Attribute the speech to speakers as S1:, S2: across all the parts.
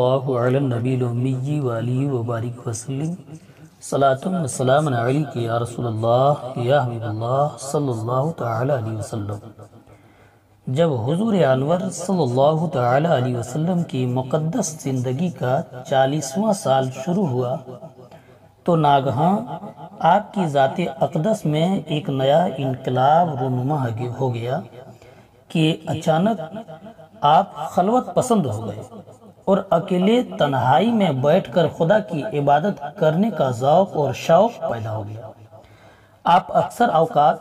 S1: اللہ علی النبی الامی وآلہ وبارک وسلم صلاۃ و سلام علیک یا رسول اللہ یا حبیب اللہ صلی اللہ تعالی علیہ وسلم۔ جب حضور انور صلی اللہ تعالی علیہ وسلم کی مقدس زندگی کا 40واں سال شروع ہوا تو ناگہاں آپ کی ذات اقدس میں ایک نیا انقلاب رونما ہو گیا کہ اچانک آپ خلوت پسند ہو گئے اور اکیلے تنہائی میں بیٹھ کر خدا کی عبادت کرنے کا ذوق اور شوق پیدا ہو گیا۔ آپ اکثر اوقات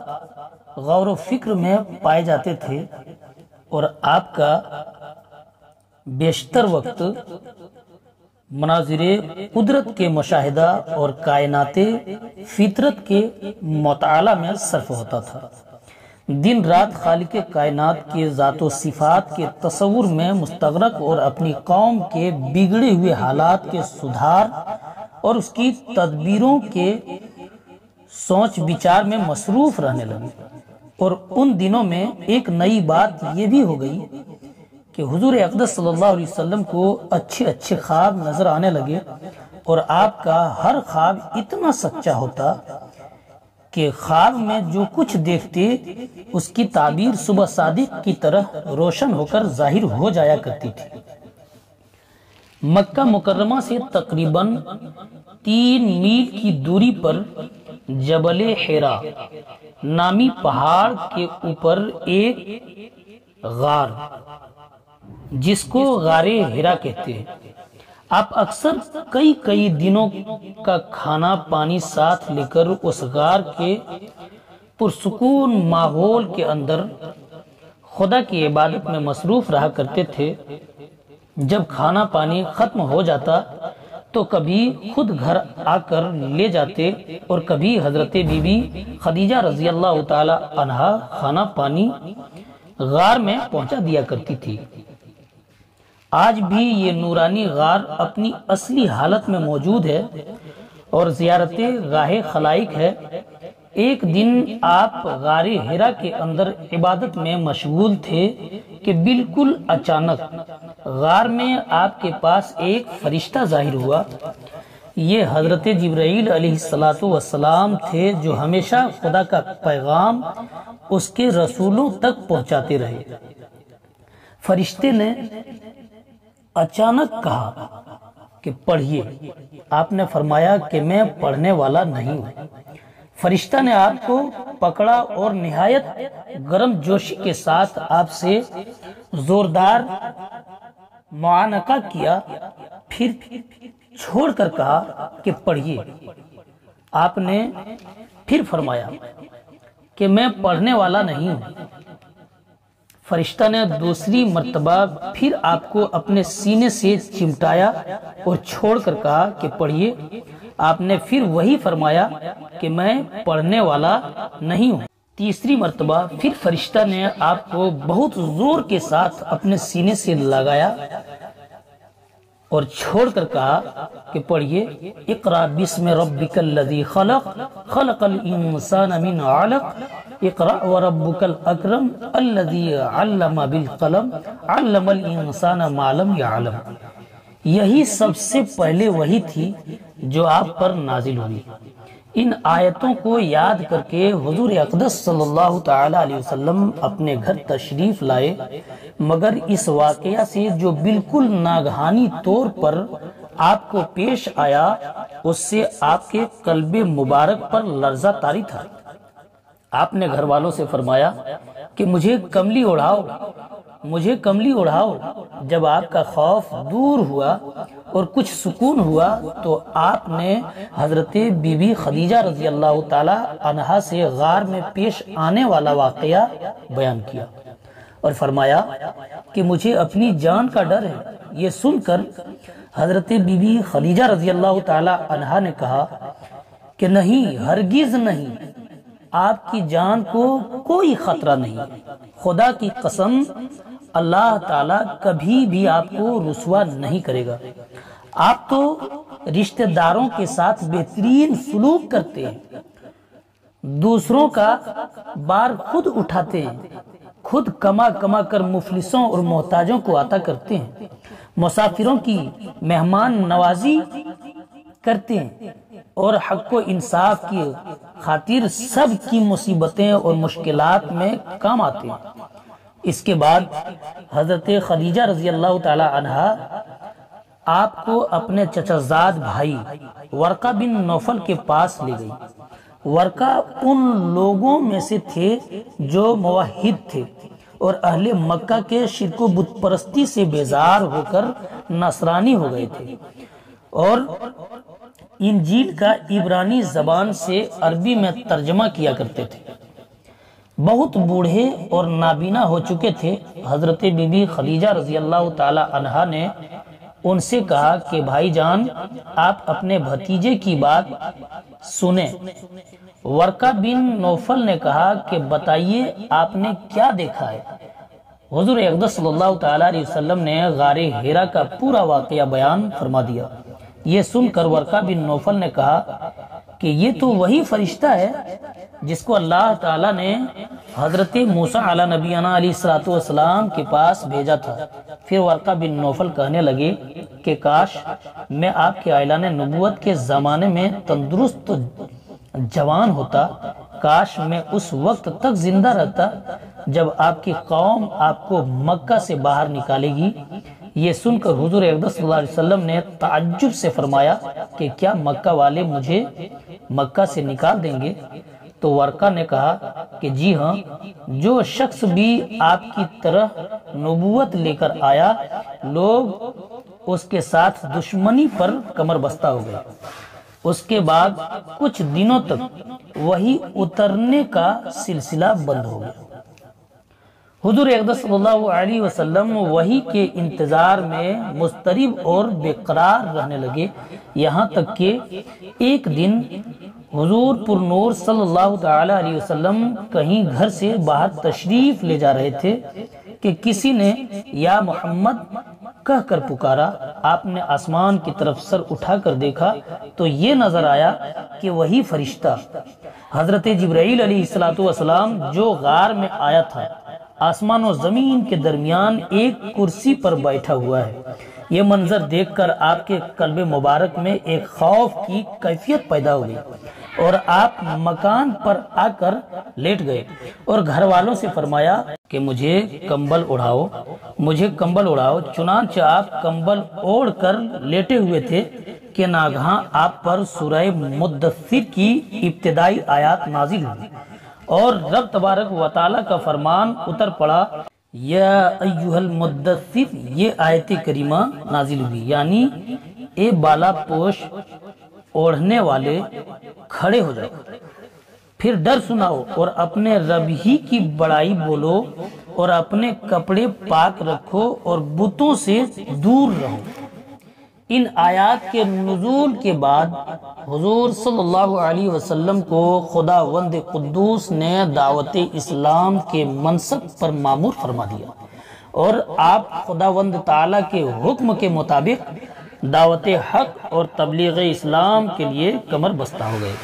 S1: غور و فکر میں پائے جاتے تھے اور آپ کا بیشتر وقت مناظر قدرت کے مشاہدہ اور کائنات فطرت کے مطالعہ میں صرف ہوتا تھا۔ دن رات خالق کائنات کے ذات و صفات کے تصور میں مستغرق اور اپنی قوم کے بگڑے ہوئے حالات کے سدھار اور اس کی تدبیروں کے سوچ بچار میں مصروف رہنے لگے۔ اور ان دنوں میں ایک نئی بات یہ بھی ہو گئی کہ حضور اقدس صلی اللہ علیہ وسلم کو اچھے خواب نظر آنے لگے اور آپ کا ہر خواب اتنا سچا ہوتا کہ خواب میں جو کچھ دیکھتے اس کی تعبیر صبح صادق کی طرح روشن ہو کر ظاہر ہو جایا کرتی تھی۔ مکہ مکرمہ سے تقریباً 3 میل کی دوری پر جبل حرا نامی پہاڑ کے اوپر ایک غار جس کو غار حرا کہتے ہیں، آپ اکثر کئی دنوں کا کھانا پانی ساتھ لے کر اس غار کے پرسکون ماحول کے اندر خدا کی عبادت میں مصروف رہا کرتے تھے۔ جب کھانا پانی ختم ہو جاتا تو کبھی خود گھر آ کر لے جاتے اور کبھی حضرت بی بی خدیجہ رضی اللہ تعالی عنہا کھانا پانی غار میں پہنچا دیا کرتی تھی۔ آج بھی یہ نورانی غار اپنی اصلی حالت میں موجود ہے اور زیارت گاہ خلائق ہے۔ ایک دن آپ غار حرا کے اندر عبادت میں مشغول تھے کہ بالکل اچانک غار میں آپ کے پاس ایک فرشتہ ظاہر ہوا۔ یہ حضرت جبرائیل علیہ السلام تھے جو ہمیشہ خدا کا پیغام اس کے رسولوں تک پہنچاتے رہے۔ فرشتے نے اچانک کہا کہ پڑھیے۔ آپ نے فرمایا کہ میں پڑھنے والا نہیں ہوں۔ فرشتہ نے آپ کو پکڑا اور نہایت گرم جوشی کے ساتھ آپ سے زوردار معانقہ کیا، پھر چھوڑ کر کہا کہ پڑھیے۔ آپ نے پھر فرمایا کہ میں پڑھنے والا نہیں ہوں۔ فرشتہ نے دوسری مرتبہ پھر آپ کو اپنے سینے سے چمٹایا اور چھوڑ کر کہا کہ پڑھیے۔ آپ نے پھر وہی فرمایا کہ میں پڑھنے والا نہیں ہوں۔ تیسری مرتبہ پھر فرشتہ نے آپ کو بہت زور کے ساتھ اپنے سینے سے لگایا اور چھوڑ کر کہا کہ پڑھیے، اقرأ بسم ربک الذی خلق خلق الانسان من علق اقرأ وربک الاکرم الذی علم بالقلم علم الانسان ما لم یعلم۔ یہی سب سے پہلے وحی تھی جو آپ پر نازل ہوئی۔ ان آیتوں کو یاد کر کے حضور اقدس صلی اللہ تعالی علیہ وسلم اپنے گھر تشریف لائے، مگر اس واقعہ سے جو بالکل ناگہانی طور پر آپ کو پیش آیا اس سے آپ کے قلب مبارک پر لرزہ طاری تھا۔ آپ نے گھر والوں سے فرمایا کہ مجھے کملی اڑھاؤ۔ جب آپ کا خوف دور ہوا اور کچھ سکون ہوا تو آپ نے حضرت بی بی خدیجہ رضی اللہ تعالی عنہا سے غار میں پیش آنے والا واقعہ بیان کیا اور فرمایا کہ مجھے اپنی جان کا ڈر ہے۔ یہ سن کر حضرت بی بی خدیجہ رضی اللہ تعالی عنہا نے کہا کہ نہیں، ہرگز نہیں، آپ کی جان کو کوئی خطرہ نہیں۔ خدا کی قسم، اللہ تعالیٰ کبھی بھی آپ کو رسوا نہیں کرے گا۔ آپ تو رشتہ داروں کے ساتھ بہترین سلوک کرتے ہیں، دوسروں کا بار خود اٹھاتے ہیں، خود کما کر مفلسوں اور محتاجوں کو عطا کرتے ہیں، مسافروں کی مہمان نوازی کرتے ہیں اور حق و انصاف کی خاطر سب کی مصیبتیں اور مشکلات میں کام آتے ہیں۔ اس کے بعد حضرت خدیجہ رضی اللہ تعالی عنہا آپ کو اپنے چچا زاد بھائی ورقہ بن نوفل کے پاس لے گئی۔ ورقہ ان لوگوں میں سے تھے جو موحد تھے اور اہل مکہ کے شرک و بت پرستی سے بیزار ہو کر نصرانی ہو گئے تھے، اور انجیل کا عبرانی زبان سے عربی میں ترجمہ کیا کرتے تھے۔ بہت بوڑھے اور نابینا ہو چکے تھے۔ حضرت بی بی خدیجہ رضی اللہ تعالی عنہا نے ان سے کہا کہ بھائی جان، آپ اپنے بھتیجے کی بات سنیں۔ ورقہ بن نوفل نے کہا کہ بتائیے آپ نے کیا دیکھا ہے؟ حضور اقدس صلی اللہ تعالی علیہ وسلم نے غار حرا کا پورا واقعہ بیان فرما دیا۔ یہ سن کر ورقہ بن نوفل نے کہا کہ یہ تو وہی فرشتہ ہے جس کو اللہ تعالیٰ نے حضرت موسیٰ علیہ نبینا علیہ السلام کے پاس بھیجا تھا۔ پھر ورقہ بن نوفل کہنے لگے کہ کاش میں آپ کے اعلان نبوت کے زمانے میں تندرست جوان ہوتا، کاش میں اس وقت تک زندہ رہتا جب آپ کی قوم آپ کو مکہ سے باہر نکالے گی۔ یہ سن کر حضور اقدس صلی اللہ علیہ وسلم نے تعجب سے فرمایا کہ کیا مکہ والے مجھے مکہ سے نکال دیں گے؟ تو ورقہ نے کہا کہ جی ہاں، جو شخص بھی آپ کی طرح نبوت لے کر آیا، لوگ اس کے ساتھ دشمنی پر کمر بستہ ہو گئے۔ اس کے بعد کچھ دنوں تک وہی اترنے کا سلسلہ بند ہو گیا۔ حضور اقدس صلی اللہ علیہ وسلم وحی کے انتظار میں مضطرب اور بے قرار رہنے لگے، یہاں تک کہ ایک دن حضور پر نور صلی اللہ تعالی علیہ وسلم کہیں گھر سے باہر تشریف لے جا رہے تھے کہ کسی نے یا محمد کہہ کر پکارا۔ آپ نے آسمان کی طرف سر اٹھا کر دیکھا تو یہ نظر آیا کہ وہی فرشتہ حضرت جبرائیل علیہ السلام جو غار میں آیا تھا، آسمان و زمین کے درمیان ایک کرسی پر بیٹھا ہوا ہے۔ یہ منظر دیکھ کر آپ کے قلب مبارک میں ایک خوف کی کیفیت پیدا ہوئی اور آپ مکان پر آ کر لیٹ گئے اور گھر والوں سے فرمایا کہ مجھے کمبل اڑاؤ۔ چنانچہ آپ کمبل اوڑھ کر لیٹے ہوئے تھے کہ ناگہاں آپ پر سورہ مدثر کی ابتدائی آیات نازل ہوئی اور رب تبارک و تعالی کا فرمان اتر پڑا، یا ایھا المدثر۔ یہ آیت کریمہ نازل ہوئی، یعنی اے بالا پوش اوڑھنے والے، کھڑے ہو جاؤ، پھر ڈر سناؤ اور اپنے رب ہی کی بڑائی بولو اور اپنے کپڑے پاک رکھو اور بتوں سے دور رہو۔ ان آیات کے نزول کے بعد حضور صلی اللہ علیہ وسلم کو خداوند قدوس نے دعوت اسلام کے منصب پر مامور فرما دیا اور آپ خداوند تعالیٰ کے حکم کے مطابق دعوت حق اور تبلیغ اسلام کے لیے کمر بستہ ہو گئے۔